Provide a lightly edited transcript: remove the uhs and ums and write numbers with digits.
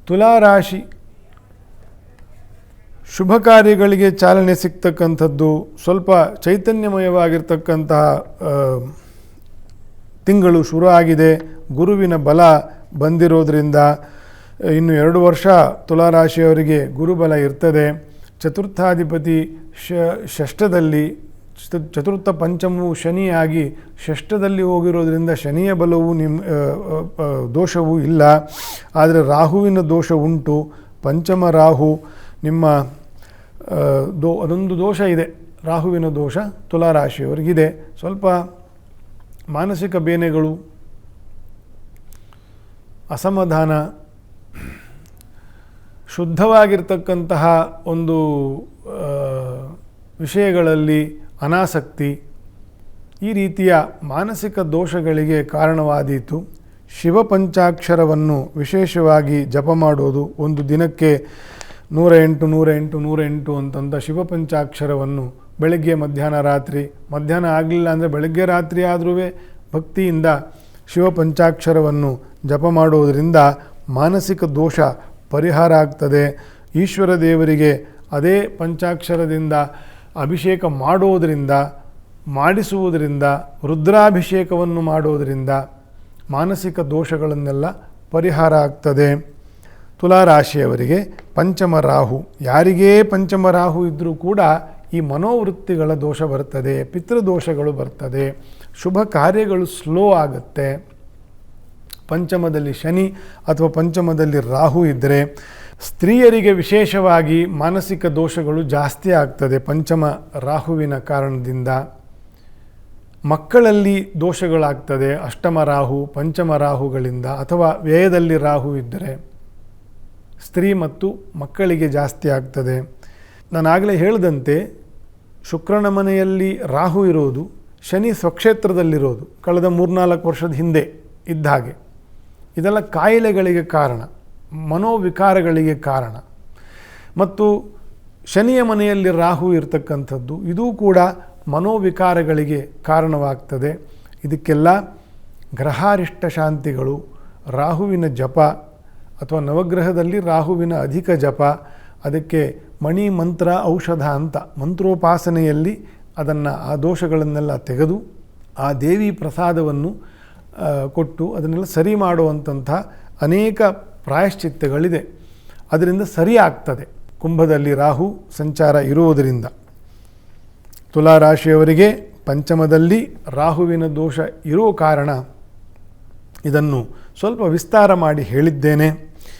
ತುಲಾರಾಶಿ ಶುಭ ಕಾರ್ಯಗಳಿಗೆ ಚಾಲನೆ ಸಿಗ್ತಕ್ಕಂಥದ್ದು, ಸ್ವಲ್ಪ ಚೈತನ್ಯಮಯವಾಗಿರ್ತಕ್ಕಂತಹ ತಿಂಗಳು ಶುರು ಆಗಿದೆ. ಗುರುವಿನ ಬಲ ಬಂದಿರೋದ್ರಿಂದ ಇನ್ನು 2 ವರ್ಷ ತುಲಾರಾಶಿಯವರಿಗೆ ಗುರುಬಲ ಇರ್ತದೆ. ಚತುರ್ಥಾಧಿಪತಿ ಷಷ್ಠದಲ್ಲಿ, ಚತುರ್ಥ ಪಂಚಮವು ಶನಿಯಾಗಿ ಷಷ್ಠದಲ್ಲಿ ಹೋಗಿರೋದ್ರಿಂದ ಶನಿಯ ಬಲವು ದೋಷವೂ ಇಲ್ಲ. ಆದರೆ ರಾಹುವಿನ ದೋಷ ಉಂಟು. ಪಂಚಮ ರಾಹು ನಿಮ್ಮ ಅದೊಂದು ದೋಷ ಇದೆ, ರಾಹುವಿನ ದೋಷ ತುಲಾರಾಶಿಯವರಿಗಿದೆ. ಸ್ವಲ್ಪ ಮಾನಸಿಕ ಬೇನೆಗಳು, ಅಸಮಾಧಾನ, ಶುದ್ಧವಾಗಿರ್ತಕ್ಕಂತಹ ಒಂದು ವಿಷಯಗಳಲ್ಲಿ ಅನಾಸಕ್ತಿ, ಈ ರೀತಿಯ ಮಾನಸಿಕ ದೋಷಗಳಿಗೆ ಕಾರಣವಾದೀತು. ಶಿವ ಪಂಚಾಕ್ಷರವನ್ನು ವಿಶೇಷವಾಗಿ ಜಪ ಮಾಡೋದು, ಒಂದು ದಿನಕ್ಕೆ 108 108 108 ಅಂತಂದ ಶಿವ ಪಂಚಾಕ್ಷರವನ್ನು ಬೆಳಗ್ಗೆ ಮಧ್ಯಾಹ್ನ ರಾತ್ರಿ, ಮಧ್ಯಾಹ್ನ ಆಗಲಿಲ್ಲ ಅಂದರೆ ಬೆಳಗ್ಗೆ ರಾತ್ರಿ ಆದರೂ ಭಕ್ತಿಯಿಂದ ಶಿವ ಪಂಚಾಕ್ಷರವನ್ನು ಜಪ ಮಾಡೋದರಿಂದ ಮಾನಸಿಕ ದೋಷ ಪರಿಹಾರ ಆಗ್ತದೆ. ಈಶ್ವರ ದೇವರಿಗೆ ಅದೇ ಪಂಚಾಕ್ಷರದಿಂದ ಅಭಿಷೇಕ ಮಾಡೋದರಿಂದ, ಮಾಡಿಸುವುದರಿಂದ, ರುದ್ರಾಭಿಷೇಕವನ್ನು ಮಾಡೋದರಿಂದ ಮಾನಸಿಕ ದೋಷಗಳನ್ನೆಲ್ಲ ಪರಿಹಾರ ಆಗ್ತದೆ. ತುಲಾರಾಶಿಯವರಿಗೆ ಪಂಚಮ ರಾಹು, ಯಾರಿಗೇ ಪಂಚಮ ರಾಹು ಇದ್ದರೂ ಕೂಡ ಈ ಮನೋವೃತ್ತಿಗಳ ದೋಷ ಬರ್ತದೆ, ಪಿತೃದೋಷಗಳು ಬರ್ತದೆ, ಶುಭ ಕಾರ್ಯಗಳು ಸ್ಲೋ ಆಗುತ್ತೆ. ಪಂಚಮದಲ್ಲಿ ಶನಿ ಅಥವಾ ಪಂಚಮದಲ್ಲಿ ರಾಹು ಇದ್ದರೆ ಸ್ತ್ರೀಯರಿಗೆ ವಿಶೇಷವಾಗಿ ಮಾನಸಿಕ ದೋಷಗಳು ಜಾಸ್ತಿ ಆಗ್ತದೆ ಪಂಚಮ ರಾಹುವಿನ ಕಾರಣದಿಂದ. ಮಕ್ಕಳಲ್ಲಿ ದೋಷಗಳಾಗ್ತದೆ ಅಷ್ಟಮ ರಾಹು ಪಂಚಮ ರಾಹುಗಳಿಂದ, ಅಥವಾ ವ್ಯಯದಲ್ಲಿ ರಾಹು ಇದ್ದರೆ ಸ್ತ್ರೀ ಮತ್ತು ಮಕ್ಕಳಿಗೆ ಜಾಸ್ತಿ ಆಗ್ತದೆ. ನಾನಾಗಲೇ ಹೇಳಿದಂತೆ ಶುಕ್ರನ ಮನೆಯಲ್ಲಿ ರಾಹು ಇರೋದು, ಶನಿ ಸ್ವಕ್ಷೇತ್ರದಲ್ಲಿರೋದು ಕಳೆದ 3-4 ವರ್ಷದ ಹಿಂದೆ ಇದ್ದ ಹಾಗೆ. ಇದೆಲ್ಲ ಕಾಯಿಲೆಗಳಿಗೆ ಕಾರಣ, ಮನೋವಿಕಾರಗಳಿಗೆ ಕಾರಣ. ಮತ್ತು ಶನಿಯ ಮನೆಯಲ್ಲಿ ರಾಹು ಇರತಕ್ಕಂಥದ್ದು ಇದೂ ಕೂಡ ಮನೋವಿಕಾರಗಳಿಗೆ ಕಾರಣವಾಗ್ತದೆ. ಇದಕ್ಕೆಲ್ಲ ಗ್ರಹಾರಿಷ್ಟ ಶಾಂತಿಗಳು, ರಾಹುವಿನ ಜಪ ಅಥವಾ ನವಗ್ರಹದಲ್ಲಿ ರಾಹುವಿನ ಅಧಿಕ ಜಪ, ಅದಕ್ಕೆ ಮಣಿ ಮಂತ್ರ ಔಷಧ ಅಂತ ಮಂತ್ರೋಪಾಸನೆಯಲ್ಲಿ ಅದನ್ನು ಆ ದೋಷಗಳನ್ನೆಲ್ಲ ತೆಗೆದು ಆ ದೇವಿ ಪ್ರಸಾದವನ್ನು ಕೊಟ್ಟು ಅದನ್ನೆಲ್ಲ ಸರಿ ಮಾಡುವಂಥ ಅನೇಕ ಪ್ರಾಯಶ್ಚಿತ್ತಗಳಿದೆ. ಅದರಿಂದ ಸರಿ ಆಗ್ತದೆ ಕುಂಭದಲ್ಲಿ ರಾಹು ಸಂಚಾರ ಇರುವುದರಿಂದ. ತುಲಾರಾಶಿಯವರಿಗೆ ಪಂಚಮದಲ್ಲಿ ರಾಹುವಿನ ದೋಷ ಇರೋ ಕಾರಣ ಇದನ್ನು ಸ್ವಲ್ಪ ವಿಸ್ತಾರ ಮಾಡಿ ಹೇಳಿದ್ದೇನೆ.